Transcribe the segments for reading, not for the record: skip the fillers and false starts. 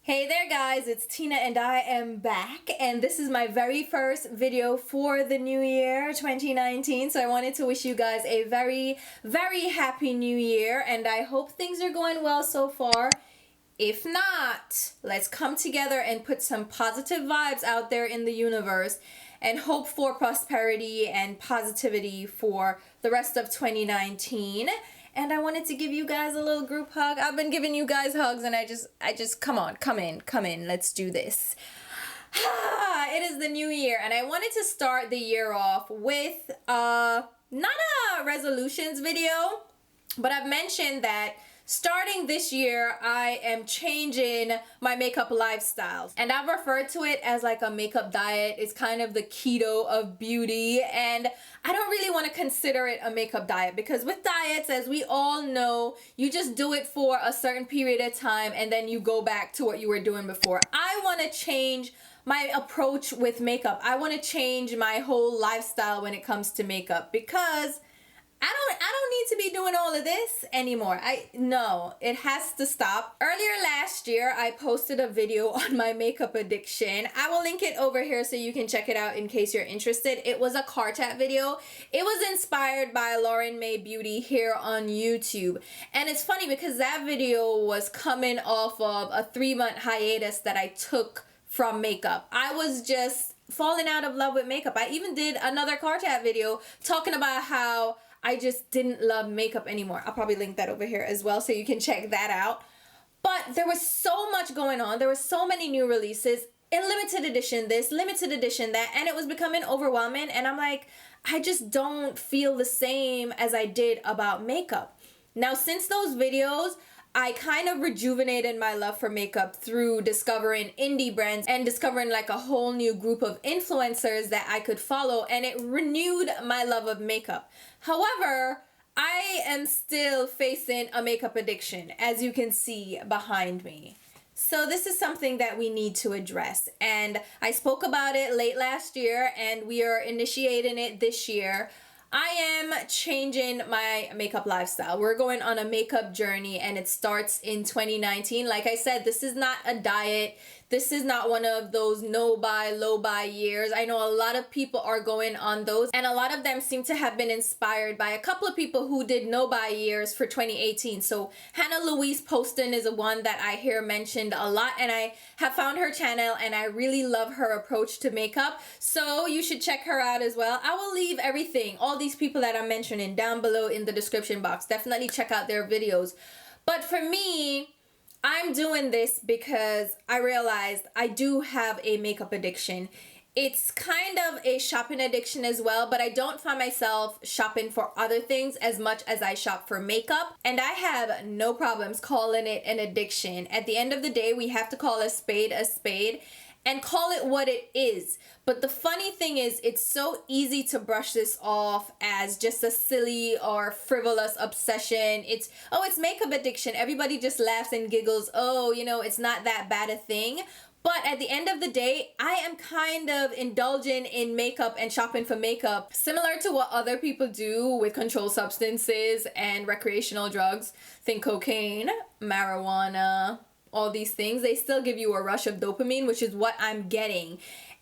Hey there guys, it's Tina and I am back, and this is my very first video for the new year 2019. So I wanted to wish you guys a very happy new year, and I hope things are going well so far. If not, let's come together and put some positive vibes out there in the universe and hope for prosperity and positivity for the rest of 2019. And I wanted to give you guys a little group hug. I've been giving you guys hugs, and I just come on, come in, let's do this. It is the new year, and I wanted to start the year off with not a resolutions video, but I've mentioned that starting this year, I am changing my makeup lifestyle. And I've referred to it as like a makeup diet. It's kind of the keto of beauty. And I don't really want to consider it a makeup diet, because with diets, as we all know, you just do it for a certain period of time and then you go back to what you were doing before. I want to change my approach with makeup. I want to change my whole lifestyle when it comes to makeup, because I don't need to be doing all of this anymore. No, it has to stop. Earlier last year, I posted a video on my makeup addiction. I will link it over here so you can check it out in case you're interested. It was a car chat video. It was inspired by Lauren May Beauty here on YouTube. And it's funny because that video was coming off of a 3-month hiatus that I took from makeup. I was just falling out of love with makeup. I even did another car chat video talking about how I just didn't love makeup anymore. I'll probably link that over here as well so you can check that out. But there was so much going on. There were so many new releases, a limited edition this, limited edition that, and it was becoming overwhelming. And I'm like, I just don't feel the same as I did about makeup. Now, since those videos, I kind of rejuvenated my love for makeup through discovering indie brands and discovering like a whole new group of influencers that I could follow, and it renewed my love of makeup. However, I am still facing a makeup addiction, as you can see behind me. So this is something that we need to address, and I spoke about it late last year, and we are initiating it this year. I am changing my makeup lifestyle. We're going on a makeup journey, and it starts in 2019. Like I said, this is not a diet. This is not one of those no-buy, low-buy years. I know a lot of people are going on those, and a lot of them seem to have been inspired by a couple of people who did no-buy years for 2018. So Louise Poston is one that I hear mentioned a lot, and I have found her channel, and I really love her approach to makeup. So you should check her out as well. I will leave everything, all these people that I'm mentioning, down below in the description box. Definitely check out their videos. But for me, I'm doing this because I realized I do have a makeup addiction. It's kind of a shopping addiction as well, but I don't find myself shopping for other things as much as I shop for makeup. And I have no problems calling it an addiction. At the end of the day, we have to call a spade and call it what it is. But the funny thing is, it's so easy to brush this off as just a silly or frivolous obsession. It's makeup addiction. Everybody just laughs and giggles. Oh, it's not that bad a thing. But at the end of the day, I am kind of indulging in makeup and shopping for makeup, similar to what other people do with controlled substances and recreational drugs. Think cocaine, marijuana, all these things. They still give you a rush of dopamine, which is what I'm getting.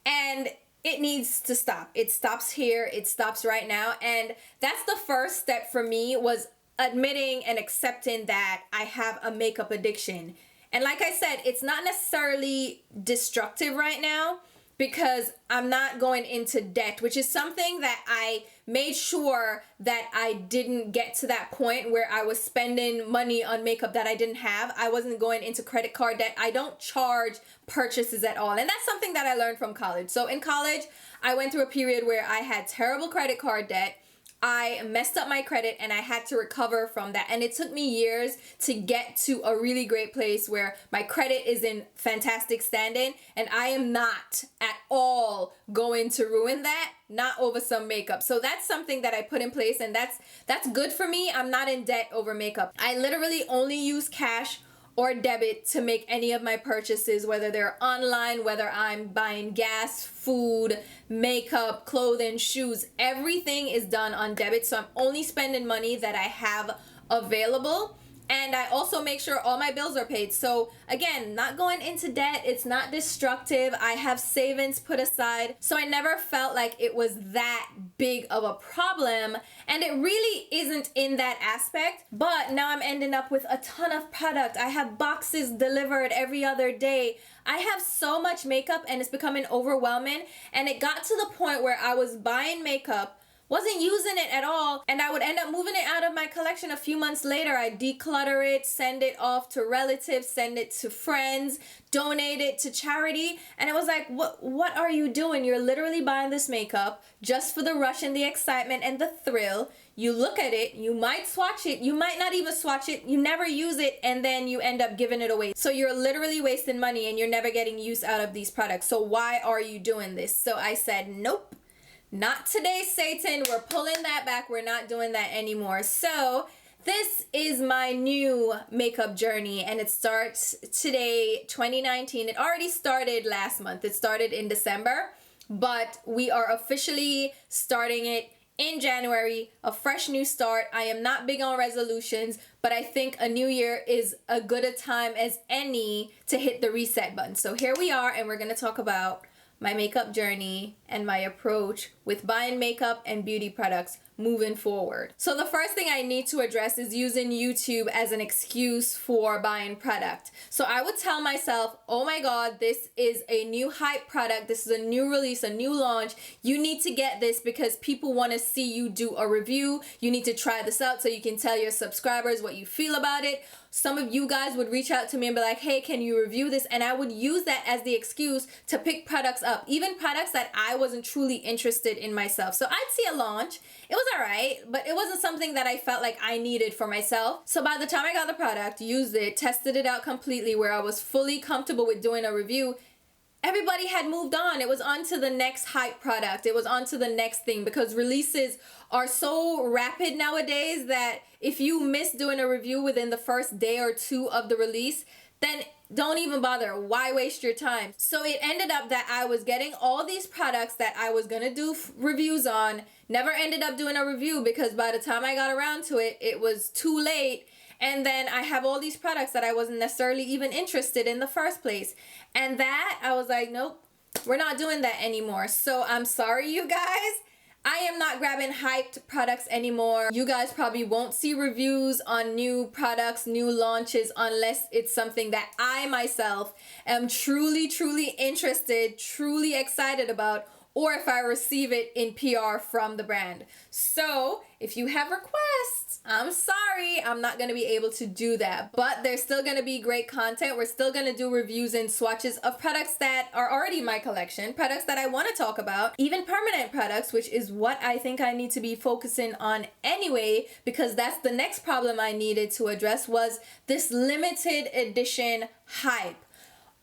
And it needs to stop. It stops here. It stops right now. And that's the first step for me, was admitting and accepting that I have a makeup addiction. And like I said, it's not necessarily destructive right now, because I'm not going into debt, which is something that I made sure that I didn't get to that point where I was spending money on makeup that I didn't have. I wasn't going into credit card debt. I don't charge purchases at all. And that's something that I learned from college. So in college, I went through a period where I had terrible credit card debt. I messed up my credit, and I had to recover from that. And it took me years to get to a really great place where my credit is in fantastic standing, and I am not at all going to ruin that, not over some makeup. So that's something that I put in place, and that's good for me. I'm not in debt over makeup. I literally only use cash or debit to make any of my purchases, whether they're online, whether I'm buying gas, food, makeup, clothing, shoes. Everything is done on debit, so I'm only spending money that I have available. And I also make sure all my bills are paid. So again, not going into debt. It's not destructive. I have savings put aside. So I never felt like it was that big of a problem. And it really isn't in that aspect. But now I'm ending up with a ton of product. I have boxes delivered every other day. I have so much makeup and it's becoming overwhelming. And it got to the point where I was buying makeup, wasn't using it at all, and I would end up moving it out of my collection a few months later. I declutter it, send it off to relatives, send it to friends, donate it to charity, and it was like, what are you doing? You're literally buying this makeup just for the rush and the excitement and the thrill. You look at it, you might swatch it, you might not even swatch it, you never use it, and then you end up giving it away. So you're literally wasting money and you're never getting use out of these products. So why are you doing this? So I said, nope. Not today, Satan. We're pulling that back. We're not doing that anymore. So this is my new makeup journey, and it starts today, 2019. It already started last month. It started in December, but we are officially starting it in January, a fresh new start. I am not big on resolutions, but I think a new year is as good a time as any to hit the reset button. So here we are, and we're going to talk about my makeup journey and my approach with buying makeup and beauty products moving forward. So the first thing I need to address is using YouTube as an excuse for buying product. So I would tell myself, oh my God, this is a new hype product. This is a new release, a new launch. You need to get this because people want to see you do a review. You need to try this out so you can tell your subscribers what you feel about it. Some of you guys would reach out to me and be like, hey, can you review this? And I would use that as the excuse to pick products up, even products that I wasn't truly interested in myself. So I'd see a launch. It was all right, but it wasn't something that I felt like I needed for myself. So by the time I got the product, used it, tested it out completely where I was fully comfortable with doing a review, everybody had moved on. It was on to the next hype product. It was on to the next thing because releases are so rapid nowadays that if you miss doing a review within the first day or two of the release, then don't even bother. Why waste your time? So it ended up that I was getting all these products that I was gonna do reviews on, never ended up doing a review because by the time I got around to it, it was too late. And then I have all these products that I wasn't necessarily even interested in the first place. And that, I was like, nope, we're not doing that anymore. So I'm sorry, you guys. I am not grabbing hyped products anymore. You guys probably won't see reviews on new products, new launches, unless it's something that I myself am truly, truly interested, truly excited about, or if I receive it in PR from the brand. So if you have requests, I'm sorry, I'm not going to be able to do that. But there's still going to be great content. We're still going to do reviews and swatches of products that are already in my collection, products that I want to talk about, even permanent products, which is what I think I need to be focusing on anyway, because that's the next problem I needed to address was this limited edition hype.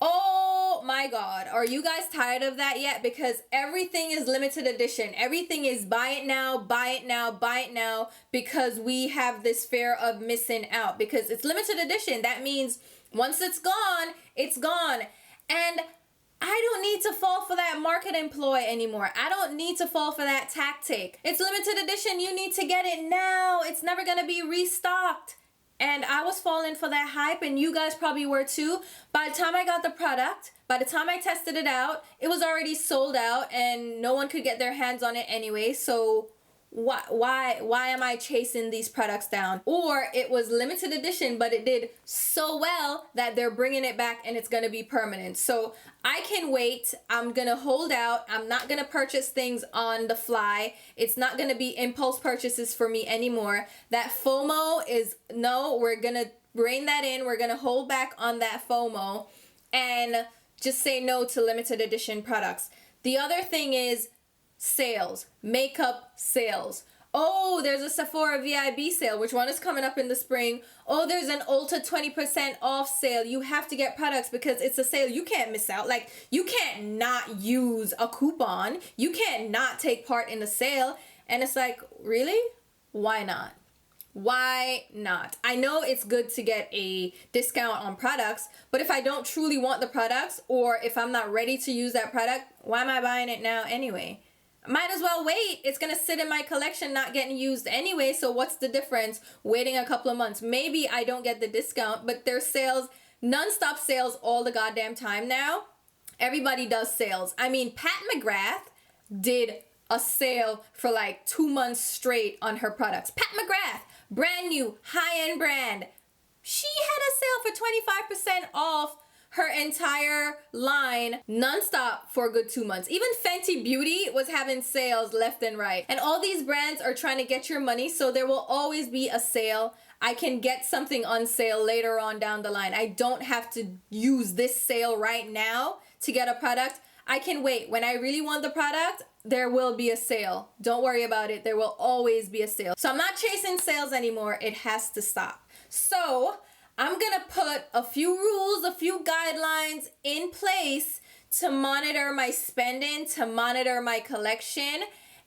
Oh my God, are you guys tired of that yet? Because everything is limited edition. Everything is buy it now, buy it now, buy it now, because we have this fear of missing out. Because it's limited edition. That means once it's gone, it's gone. And I don't need to fall for that marketing ploy anymore. I don't need to fall for that tactic. It's limited edition. You need to get it now. It's never going to be restocked. And I was falling for that hype, and you guys probably were too. By the time I got the product, by the time I tested it out, it was already sold out and no one could get their hands on it anyway. So why am I chasing these products down? Or it was limited edition, but it did so well that they're bringing it back and it's going to be permanent. So I can wait. I'm going to hold out. I'm not going to purchase things on the fly. It's not going to be impulse purchases for me anymore. That FOMO is, no, we're going to rein that in. We're going to hold back on that FOMO and just say no to limited edition products. The other thing is sales, makeup sales. Oh, there's a Sephora VIB sale. Which one is coming up in the spring? Oh, there's an Ulta 20% off sale. You have to get products because it's a sale. You can't miss out. Like, you can't not use a coupon. You can't not take part in the sale. And it's like, really? Why not? Why not? I know it's good to get a discount on products, but if I don't truly want the products or if I'm not ready to use that product, why am I buying it now anyway? might as well wait. It's gonna sit in my collection not getting used anyway, so what's the difference waiting a couple of months? Maybe I don't get the discount, but there's sales, non-stop sales all the goddamn time now. Everybody does sales. I mean, Pat McGrath did a sale for like 2 months straight on her products. Pat McGrath, brand new, high-end brand. She had a sale for 25% off her entire line nonstop for a good 2 months. Even Fenty Beauty was having sales left and right. And all these brands are trying to get your money, so there will always be a sale. I can get something on sale later on down the line. I don't have to use this sale right now to get a product. I can wait. When I really want the product, there will be a sale. Don't worry about it. There will always be a sale. So I'm not chasing sales anymore. It has to stop. So I'm gonna put a few rules, a few guidelines in place to monitor my spending, to monitor my collection.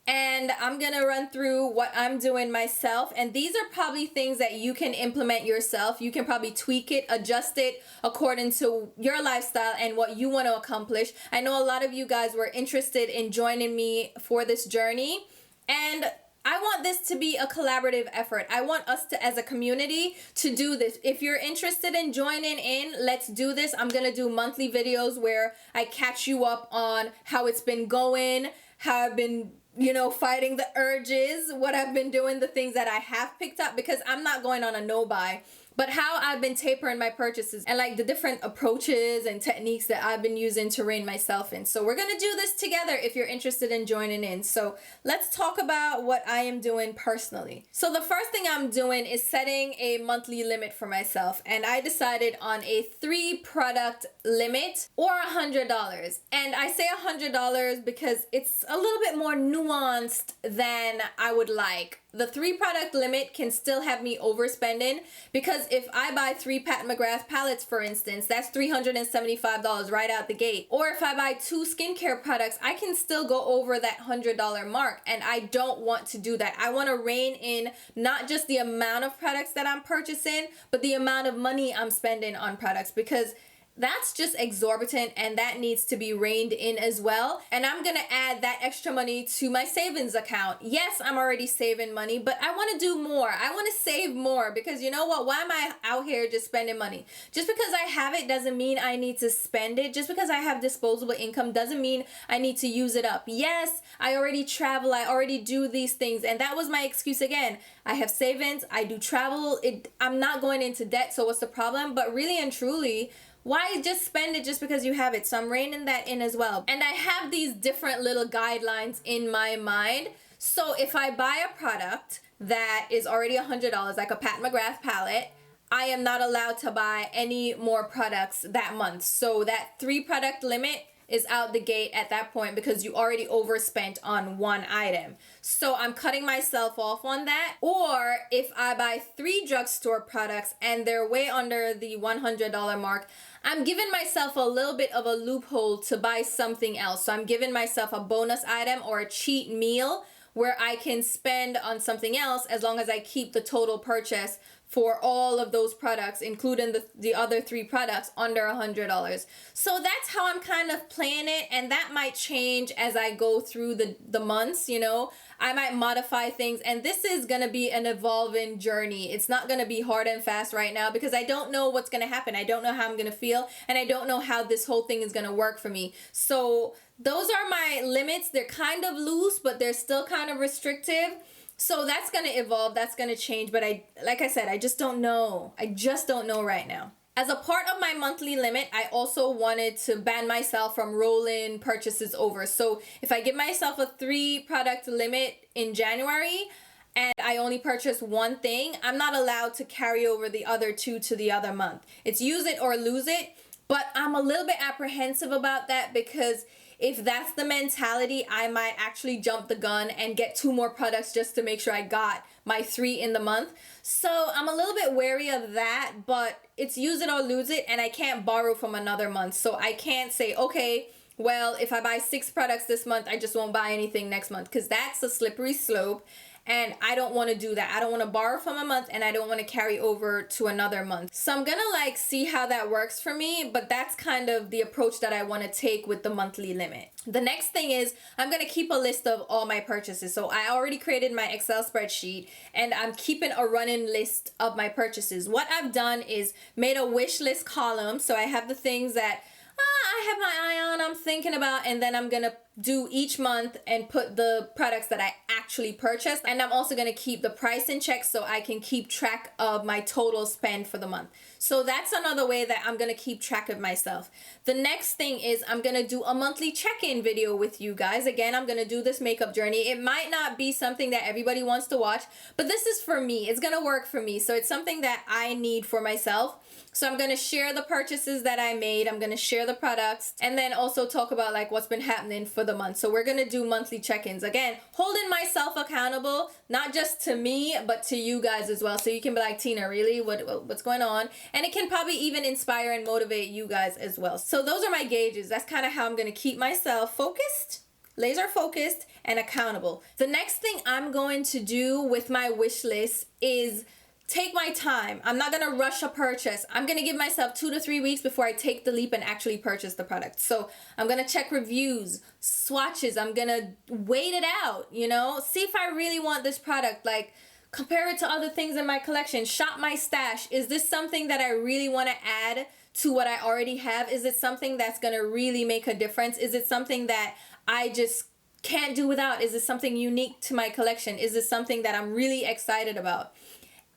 And I'm gonna run through what I'm doing myself. And these are probably things that you can implement yourself. You can probably tweak it, adjust it according to your lifestyle and what you want to accomplish. I know a lot of you guys were interested in joining me for this journey. And I want this to be a collaborative effort. I want us to, as a community, to do this. If you're interested in joining in, let's do this. I'm gonna do monthly videos where I catch you up on how it's been going, how I've been, you know, fighting the urges, what I've been doing, the things that I have picked up, because I'm not going on a no-buy, but how I've been tapering my purchases and like the different approaches and techniques that I've been using to rein myself in. So we're gonna do this together if you're interested in joining in. So let's talk about what I am doing personally. So the first thing I'm doing is setting a monthly limit for myself, and I decided on a 3-product limit or $100. And I say $100 because it's a little bit more nuanced than I would like. The 3-product limit can still have me overspending, because if I buy 3 Pat McGrath palettes, for instance, that's $375 right out the gate. Or if I buy 2 skincare products, I can still go over that $100 mark, and I don't want to do that. I want to rein in not just the amount of products that I'm purchasing, but the amount of money I'm spending on products, because that's just exorbitant, and that needs to be reined in as well. And I'm gonna add that extra money to my savings account. Yes, I'm already saving money, but I want to do more. I want to save more, because you know what? Why am I out here just spending money? Just because I have it doesn't mean I need to spend it. Just because I have disposable income doesn't mean I need to use it up. Yes, I already travel. I already do these things, and that was my excuse again. I have savings. I do travel. I'm not going into debt, so what's the problem? But really and truly, why just spend it just because you have it? So I'm reining that in as well. And I have these different little guidelines in my mind. So if I buy a product that is already $100, like a Pat McGrath palette, I am not allowed to buy any more products that month. So that 3-product limit is out the gate at that point, because you already overspent on one item. So I'm cutting myself off on that. Or if I buy 3 drugstore products and they're way under the $100 mark, I'm giving myself a little bit of a loophole to buy something else. So I'm giving myself a bonus item or a cheat meal where I can spend on something else, as long as I keep the total purchase for all of those products, including the other 3 products, under $100. So that's how I'm kind of playing it, and that might change as I go through the months, you know. I might modify things, and this is gonna be an evolving journey. It's not gonna be hard and fast right now, because I don't know what's gonna happen. I don't know how I'm gonna feel, and I don't know how this whole thing is gonna work for me. So those are my limits. They're kind of loose, but they're still kind of restrictive. So that's going to evolve, that's going to change, but like I said, I just don't know. I just don't know right now. As a part of my monthly limit, I also wanted to ban myself from rolling purchases over. So if I give myself a 3-product limit in January and I only purchase one thing, I'm not allowed to carry over the other 2 to the other month. It's use it or lose it, but I'm a little bit apprehensive about that, because if that's the mentality, I might actually jump the gun and get 2 more products just to make sure I got my 3 in the month. So I'm a little bit wary of that, but it's use it or lose it, and I can't borrow from another month. So I can't say, okay, well, if I buy 6 products this month, I just won't buy anything next month, because that's a slippery slope. and I don't want to do that. I don't want to borrow from a month, and I don't want to carry over to another month. So I'm gonna like see how that works for me, but that's kind of the approach that I want to take with the monthly limit. The next thing is I'm gonna keep a list of all my purchases. So I already created my Excel spreadsheet, and I'm keeping a running list of my purchases. What I've done is made a wish list column. So I have the things that I have my eye on, I'm thinking about, and then I'm gonna do each month and put the products that I actually purchased. And I'm also gonna keep the price in check so I can keep track of my total spend for the month. So that's another way that I'm gonna keep track of myself. The next thing is I'm gonna do a monthly check-in video with you guys. Again, I'm gonna do this makeup journey. It might not be something that everybody wants to watch, but this is for me. It's gonna work for me. So it's something that I need for myself. So I'm gonna share the purchases that I made. I'm gonna share the products, and then also talk about like what's been happening for the month. So we're gonna do monthly check-ins. Again, holding myself accountable, not just to me, but to you guys as well. So you can be like, Tina, really? What's going on? And it can probably even inspire and motivate you guys as well. So those are my gauges. That's kind of how I'm gonna keep myself focused, laser focused, and accountable. The next thing I'm going to do with my wish list is take my time. I'm not gonna rush a purchase. I'm gonna give myself 2 to 3 weeks before I take the leap and actually purchase the product. So I'm gonna check reviews, swatches. I'm gonna wait it out, you know, see if I really want this product, like compare it to other things in my collection, shop my stash. Is this something that I really want to add to what I already have? Is it something that's gonna really make a difference? Is it something that I just can't do without? Is it something unique to my collection? Is it something that I'm really excited about?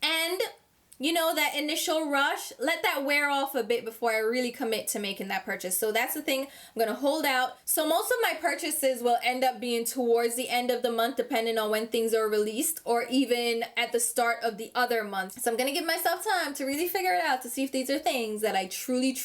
And you know, that initial rush, let that wear off a bit before I really commit to making that purchase. So that's the thing, I'm gonna hold out. So most of my purchases will end up being towards the end of the month, depending on when things are released, or even at the start of the other month. So I'm gonna give myself time to really figure it out, to see if these are things that I truly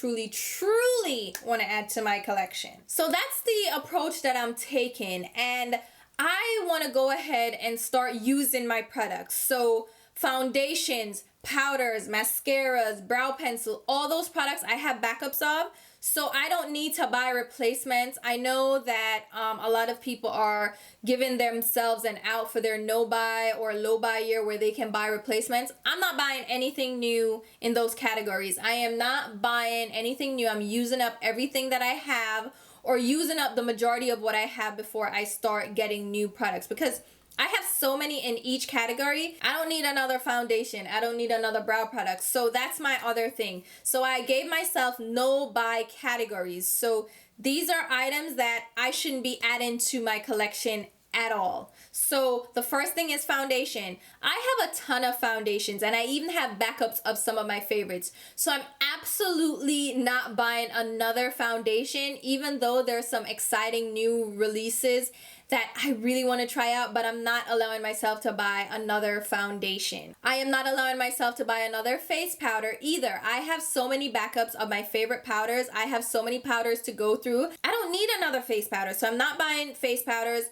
want to add to my collection. So that's the approach that I'm taking, and I want to go ahead and start using my products. So foundations, powders, mascaras, brow pencil, all those products I have backups of, so I don't need to buy replacements. I know that a lot of people are giving themselves an out for their no buy or low buy year where they can buy replacements. I'm not buying anything new in those categories. I am not buying anything new. I'm using up everything that I have, or using up the majority of what I have before I start getting new products, because I have so many in each category. I don't need another foundation. I don't need another brow product. So that's my other thing. So I gave myself no buy categories. So these are items that I shouldn't be adding to my collection at all. So the first thing is foundation. I have a ton of foundations, and I even have backups of some of my favorites. So I'm absolutely not buying another foundation, even though there's some exciting new releases that I really want to try out, but I'm not allowing myself to buy another foundation. I am not allowing myself to buy another face powder either. I have so many backups of my favorite powders. I have so many powders to go through. I don't need another face powder, so I'm not buying face powders.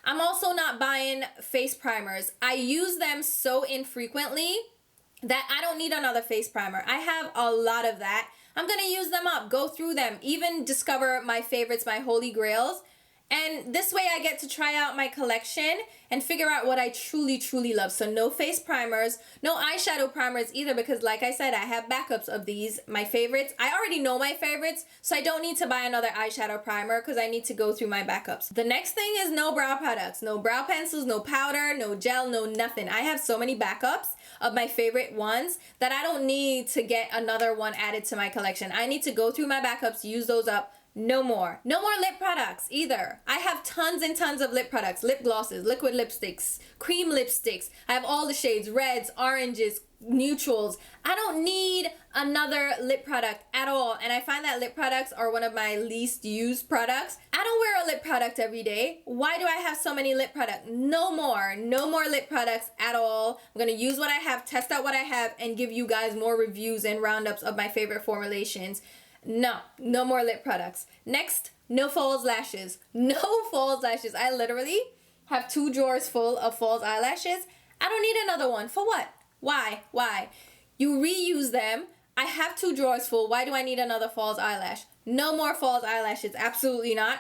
I'm also not buying face primers. I use them so infrequently that I don't need another face primer. I have a lot of that. I'm gonna use them up, go through them, even discover my favorites, my holy grails. And this way I get to try out my collection and figure out what I truly love. So no face primers, no eyeshadow primers either, because like I said, I have backups of these, my favorites. I already know my favorites, so I don't need to buy another eyeshadow primer because I need to go through my backups. The next thing is no brow products, no brow pencils, no powder, no gel, no nothing. I have so many backups of my favorite ones that I don't need to get another one added to my collection. I need to go through my backups, use those up. No more lip products either. I have tons and tons of lip products, lip glosses, liquid lipsticks, cream lipsticks. I have all the shades, reds, oranges, neutrals. I don't need another lip product at all. And I find that lip products are one of my least used products. I don't wear a lip product every day. Why do I have so many lip products? No more lip products at all. I'm gonna use what I have, test out what I have, and give you guys more reviews and roundups of my favorite formulations. No more lip products. Next, no false lashes. No false lashes. I literally have 2 drawers full of false eyelashes. I don't need another one. For what? Why? You reuse them. I have 2 drawers full. Why do I need another false eyelash? No more false eyelashes. Absolutely not.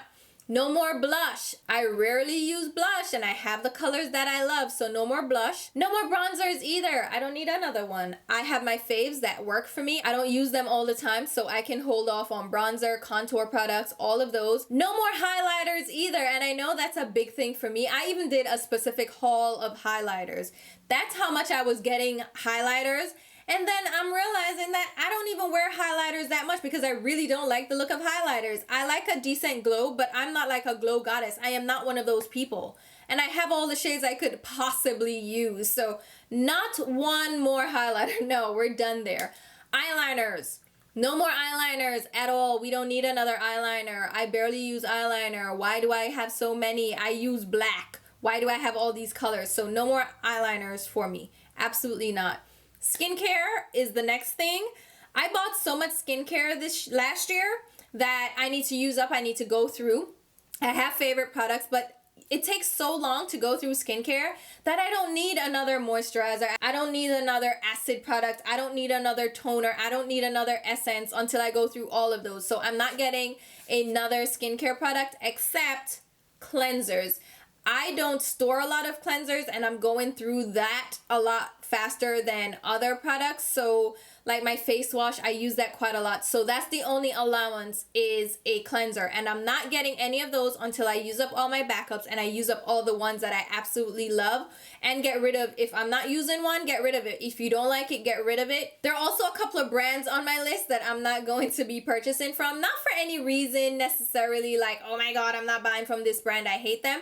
No more blush. I rarely use blush and I have the colors that I love, so no more blush. No more bronzers either. I don't need another one. I have my faves that work for me. I don't use them all the time, so I can hold off on bronzer, contour products, all of those. No more highlighters either, and I know that's a big thing for me. I even did a specific haul of highlighters. That's how much I was getting highlighters. And then I'm realizing that I don't even wear highlighters that much because I really don't like the look of highlighters. I like a decent glow, but I'm not like a glow goddess. I am not one of those people. And I have all the shades I could possibly use. So not one more highlighter. No, we're done there. Eyeliners. No more eyeliners at all. We don't need another eyeliner. I barely use eyeliner. Why do I have so many? I use black. Why do I have all these colors? So no more eyeliners for me. Absolutely not. Skincare is the next thing. I bought so much skincare this last year that I need to use up. I need to go through. I have favorite products, but it takes so long to go through skincare that I don't need another moisturizer. I don't need another acid product. I don't need another toner. I don't need another essence until I go through all of those. So I'm not getting another skincare product except cleansers. I don't store a lot of cleansers and I'm going through that a lot faster than other products. So like my face wash, I use that quite a lot. So that's the only allowance is a cleanser. And I'm not getting any of those until I use up all my backups and I use up all the ones that I absolutely love and get rid of. If I'm not using one, get rid of it. If you don't like it, get rid of it. There are also a couple of brands on my list that I'm not going to be purchasing from. Not for any reason necessarily like, oh my God, I'm not buying from this brand. I hate them.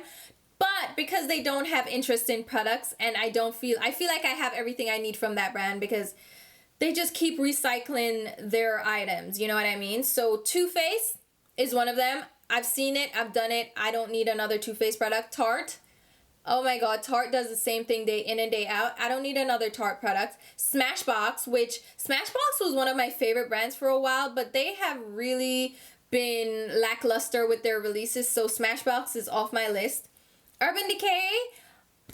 But because they don't have interest in products and I feel like I have everything I need from that brand because they just keep recycling their items. You know what I mean? So Too Faced is one of them. I've seen it. I've done it. I don't need another Too Faced product. Tarte. Oh my God. Tarte does the same thing day in and day out. I don't need another Tarte product. Smashbox, which Smashbox was one of my favorite brands for a while, but they have really been lackluster with their releases. So Smashbox is off my list. Urban Decay,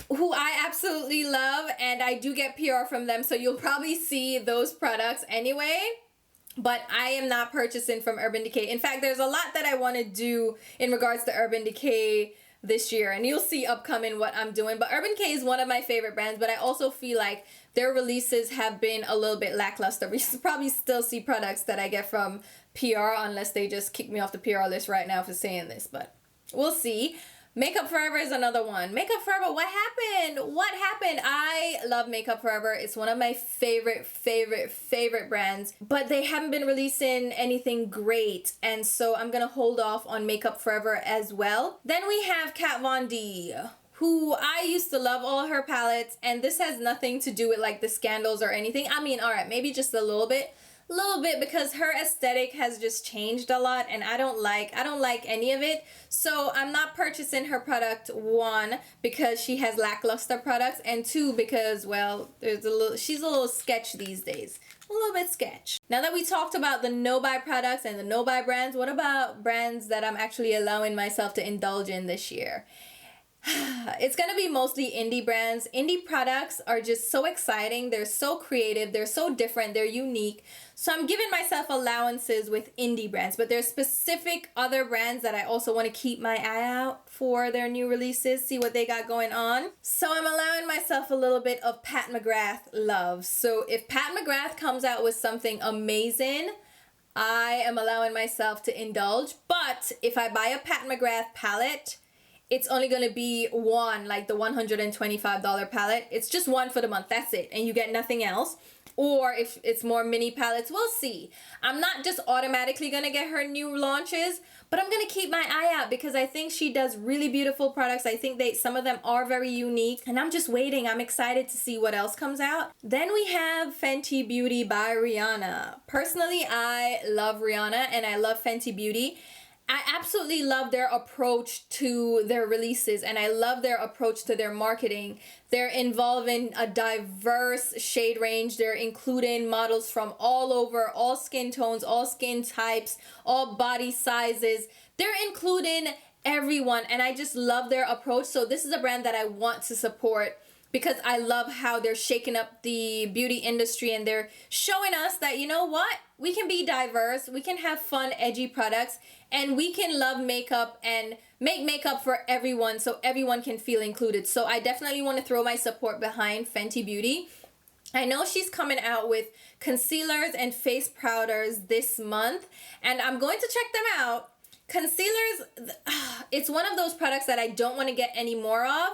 who I absolutely love, and I do get PR from them, so you'll probably see those products anyway, but I am not purchasing from Urban Decay. In fact, there's a lot that I want to do in regards to Urban Decay this year, and you'll see upcoming what I'm doing. But Urban Decay is one of my favorite brands, but I also feel like their releases have been a little bit lackluster. We probably still see products that I get from PR unless they just kick me off the PR list right now for saying this, but we'll see. Makeup Forever is another one. Makeup Forever, what happened? What happened? I love Makeup Forever. It's one of my favorite brands, but they haven't been releasing anything great, and so I'm gonna hold off on Makeup Forever as well. Then we have Kat Von D, who I used to love all her palettes, and this has nothing to do with like the scandals or anything. I mean, all right, maybe just a little bit because her aesthetic has just changed a lot and I don't like any of it. So I'm not purchasing her product, one, because she has lackluster products, and two, because, well, she's a little sketch these days. A little bit sketch. Now that we talked about the no-buy products and the no-buy brands, what about brands that I'm actually allowing myself to indulge in this year? It's gonna be mostly indie brands. Indie products are just so exciting. They're so creative. They're so different. They're unique. So I'm giving myself allowances with indie brands, but there's specific other brands that I also want to keep my eye out for their new releases, see what they got going on. So I'm allowing myself a little bit of Pat McGrath love. So if Pat McGrath comes out with something amazing, I am allowing myself to indulge. But if I buy a Pat McGrath palette, it's only going to be one, like the $125 palette. It's just one for the month. That's it. And you get nothing else. Or if it's more mini palettes, we'll see. I'm not just automatically going to get her new launches, but I'm going to keep my eye out because I think she does really beautiful products. I think some of them are very unique, and I'm just waiting. I'm excited to see what else comes out. Then we have Fenty Beauty by Rihanna. Personally, I love Rihanna and I love Fenty Beauty. I absolutely love their approach to their releases, and I love their approach to their marketing. They're involving a diverse shade range. They're including models from all over, all skin tones, all skin types, all body sizes. They're including everyone, and I just love their approach. So this is a brand that I want to support because I love how they're shaking up the beauty industry and they're showing us that, you know what, we can be diverse, we can have fun, edgy products, and we can love makeup and make makeup for everyone so everyone can feel included. So I definitely want to throw my support behind Fenty Beauty. I know she's coming out with concealers and face powders this month, and I'm going to check them out. Concealers, it's one of those products that I don't want to get any more of,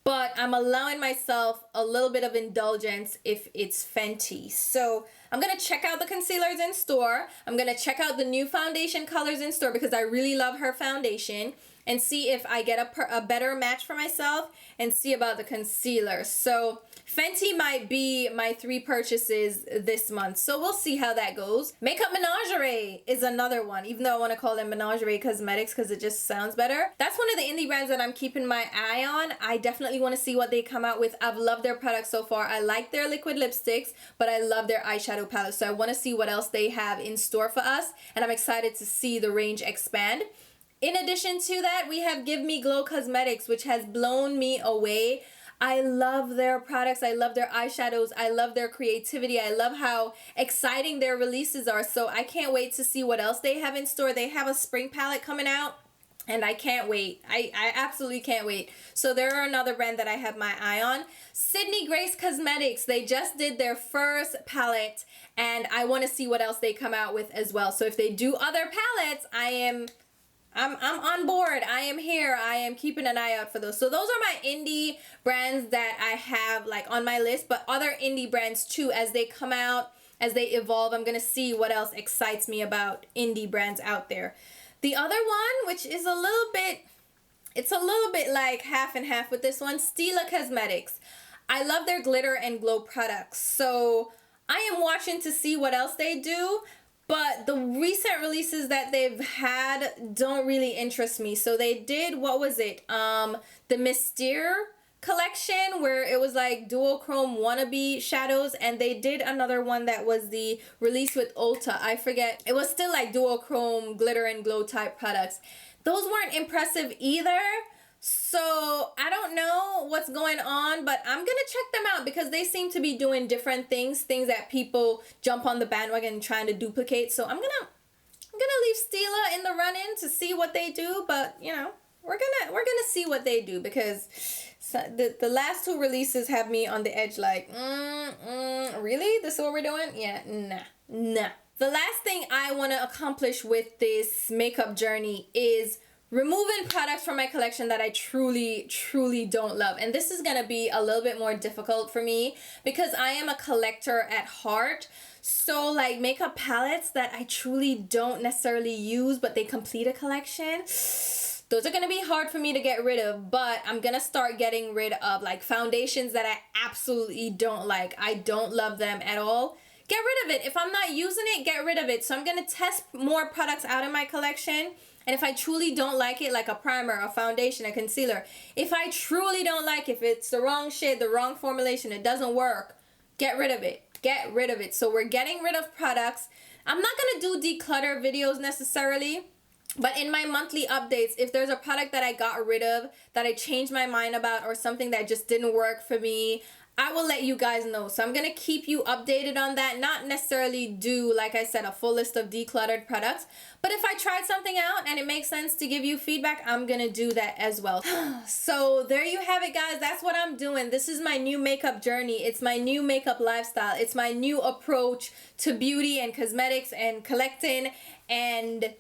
but I'm allowing myself a little bit of indulgence if it's Fenty. So I'm going to check out the concealers in store. I'm going to check out the new foundation colors in store because I really love her foundation, and see if I get a better match for myself, and see about the concealer. So Fenty might be my 3 purchases this month. So we'll see how that goes. Makeup Menagerie is another one, even though I want to call them Menagerie Cosmetics because it just sounds better. That's one of the indie brands that I'm keeping my eye on. I definitely want to see what they come out with. I've loved their products so far. I like their liquid lipsticks, but I love their eyeshadow palette. So I want to see what else they have in store for us, and I'm excited to see the range expand. In addition to that, we have Give Me Glow Cosmetics, which has blown me away. I love their products. I love their eyeshadows. I love their creativity. I love how exciting their releases are. So I can't wait to see what else they have in store. They have a spring palette coming out, and I can't wait. I absolutely can't wait. So they're another brand that I have my eye on. Sydney Grace Cosmetics, they just did their first palette, and I want to see what else they come out with as well. So if they do other palettes, I'm on board. I am here. I am keeping an eye out for those. So those are my indie brands that I have like on my list, but other indie brands too, as they come out, as they evolve, I'm going to see what else excites me about indie brands out there. The other one, which is it's a little bit like half and half with this one, Stila Cosmetics. I love their glitter and glow products. So I am watching to see what else they do. But the recent releases that they've had don't really interest me. So they did, what was it? The Mystere collection, where it was like duochrome wannabe shadows, and they did another one that was the release with Ulta. I forget. It was still like duochrome glitter and glow type products. Those weren't impressive either. So I don't know what's going on, but I'm gonna check them out because they seem to be doing different things that people jump on the bandwagon trying to duplicate. So I'm gonna leave Stila in the run-in to see what they do, but you know, we're gonna see what they do because the last 2 releases have me on the edge like, really? This is what we're doing? Yeah, nah. The last thing I want to accomplish with this makeup journey is removing products from my collection that I truly don't love. And this is going to be a little bit more difficult for me because I am a collector at heart. So like makeup palettes that I truly don't necessarily use, but they complete a collection, those are going to be hard for me to get rid of. But I'm going to start getting rid of like foundations that I absolutely don't like. I don't love them at all. Get rid of it. If I'm not using it, get rid of it. So I'm going to test more products out in my collection. And if I truly don't like it, like a primer, a foundation, a concealer, if I truly don't like it, if it's the wrong shade, the wrong formulation, it doesn't work, get rid of it. Get rid of it. So we're getting rid of products. I'm not going to do declutter videos necessarily, but in my monthly updates, if there's a product that I got rid of, that I changed my mind about, or something that just didn't work for me, I will let you guys know. So I'm going to keep you updated on that. Not necessarily do, like I said, a full list of decluttered products. But if I tried something out and it makes sense to give you feedback, I'm going to do that as well. So there you have it, guys. That's what I'm doing. This is my new makeup journey. It's my new makeup lifestyle. It's my new approach to beauty and cosmetics and collecting. And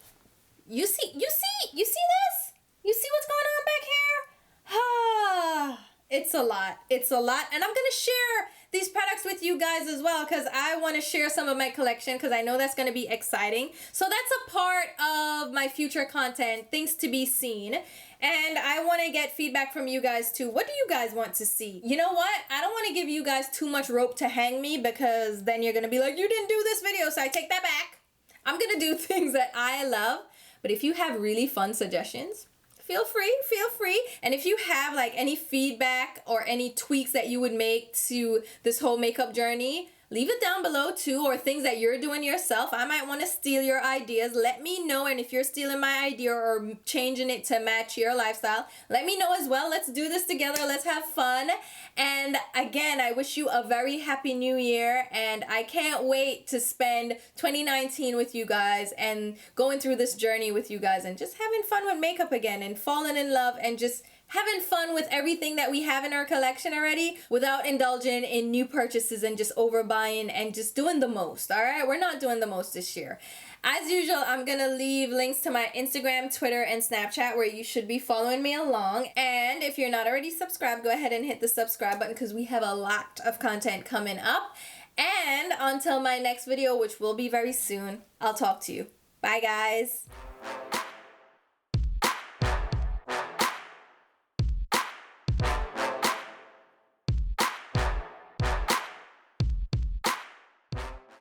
you see this? You see what's going on back here? It's a lot. It's a lot. And I'm going to share these products with you guys as well because I want to share some of my collection because I know that's going to be exciting. So that's a part of my future content, things to be seen. And I want to get feedback from you guys too. What do you guys want to see? You know what? I don't want to give you guys too much rope to hang me because then you're going to be like, you didn't do this video, so I take that back. I'm going to do things that I love. But if you have really fun suggestions, feel free. And if you have like any feedback or any tweaks that you would make to this whole makeup journey, leave it down below too, or things that you're doing yourself. I might want to steal your ideas. Let me know. And if you're stealing my idea or changing it to match your lifestyle, let me know as well. Let's do this together. Let's have fun. And again, I wish you a very happy new year, and I can't wait to spend 2019 with you guys and going through this journey with you guys and just having fun with makeup again and falling in love and just having fun with everything that we have in our collection already without indulging in new purchases and just overbuying and just doing the most. All right, we're not doing the most this year. As usual, I'm gonna leave links to my Instagram, Twitter, and Snapchat where you should be following me along. And if you're not already subscribed, go ahead and hit the subscribe button because we have a lot of content coming up. And until my next video, which will be very soon, I'll talk to you. Bye, guys.